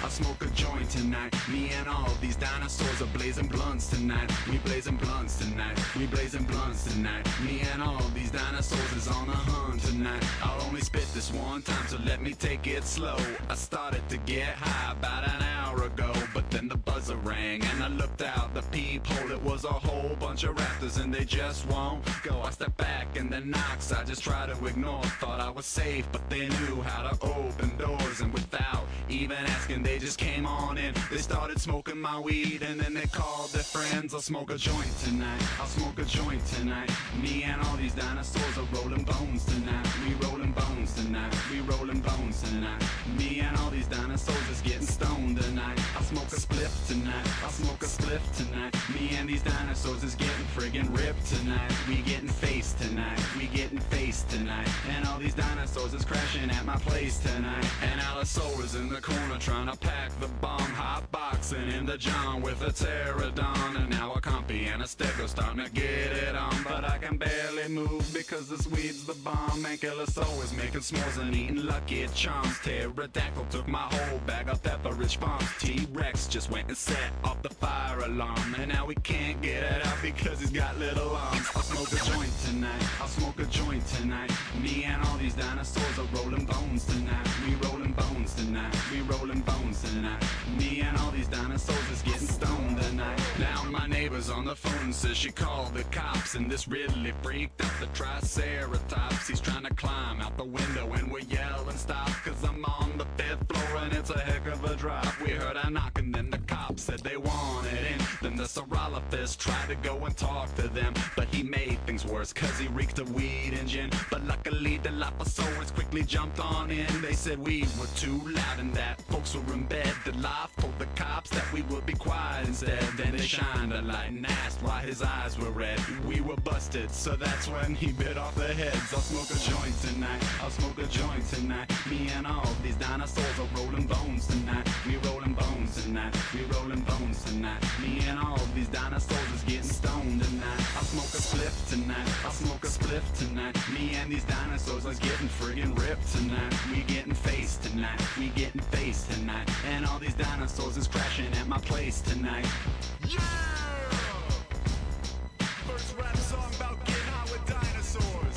I'll smoke a joint tonight. Me and all these dinosaurs are blazing blunts tonight. We blazing blunts tonight. We blazing blunts tonight. Me and all these dinosaurs is on a hunt tonight. I'll only spit this one time, so let me take it slow. I started to get high about an hour ago, but then the buzzer rang and I looked out the peephole. It was a whole bunch of raptors and they just won't go. I stepped back and then knocks I just tried to ignore. Thought I was safe, but they knew how to open doors, and without even asking they just came on in. They started smoking my weed and then they called their friends. I'll smoke a joint tonight. I'll smoke a joint tonight. Me and all these dinosaurs are rolling bones tonight. We rolling bones tonight. We rolling bones tonight. Me and all these dinosaurs is getting stoned tonight. I'll smoke a spliff tonight. I'll smoke a spliff tonight. Me and these dinosaurs is getting friggin' ripped tonight. We getting faced tonight. We getting faced tonight. And all these dinosaurs is crashing at my place tonight. And Allosaurus in the corner trying to pack the bomb. Hot boxing in the John with a pterodon. And now a compy and a stego starting to get it on. But I can barely move because this weed's the bomb. Ankylosaurus making s'mores and eating Lucky Charms. Pterodactyl took my whole bag of pepperidge farms. T-Rex just went and set off the fire alarm. And now we can't get it out because he's got little arms. I'll smoke a joint tonight. I'll smoke a joint tonight. Me and all these dinosaurs are rolling bones tonight. We rolling bones tonight. We rolling bones tonight. Me and all these dinosaurs is getting stoned tonight. Now my neighbor's on the phone and says she called the cops, and this really freaked out the Triceratops. He's trying to climb out the window and we're yelling stop, cause I'm on the 5th floor and it's a heck of a drop. We heard a knock and then the cops said they wanted in. Then the Saurolophus tried to go and talk to them, but he made things worse cause he reeked of weed and gin. But luckily the Dilophosaurus quickly jumped on in. They said we were too loud and that folks were in bed. The life told the cops that we would be quiet instead. Then they shined a light and asked why his eyes were red. We were busted, so that's when he bit off their heads. I'll smoke a joint tonight. I'll smoke a joint tonight. Me and all these dinosaurs are rolling bones tonight. We rolling bones tonight. We rolling bones tonight. Me and all these dinosaurs is getting stoned tonight. I'll smoke a spliff tonight. I'll smoke a spliff tonight. Me and these dinosaurs is getting friggin' ripped tonight. We getting faced tonight. We getting faced tonight. And all these dinosaurs is crashing at my place tonight. Yeah! First rap song about getting high with dinosaurs.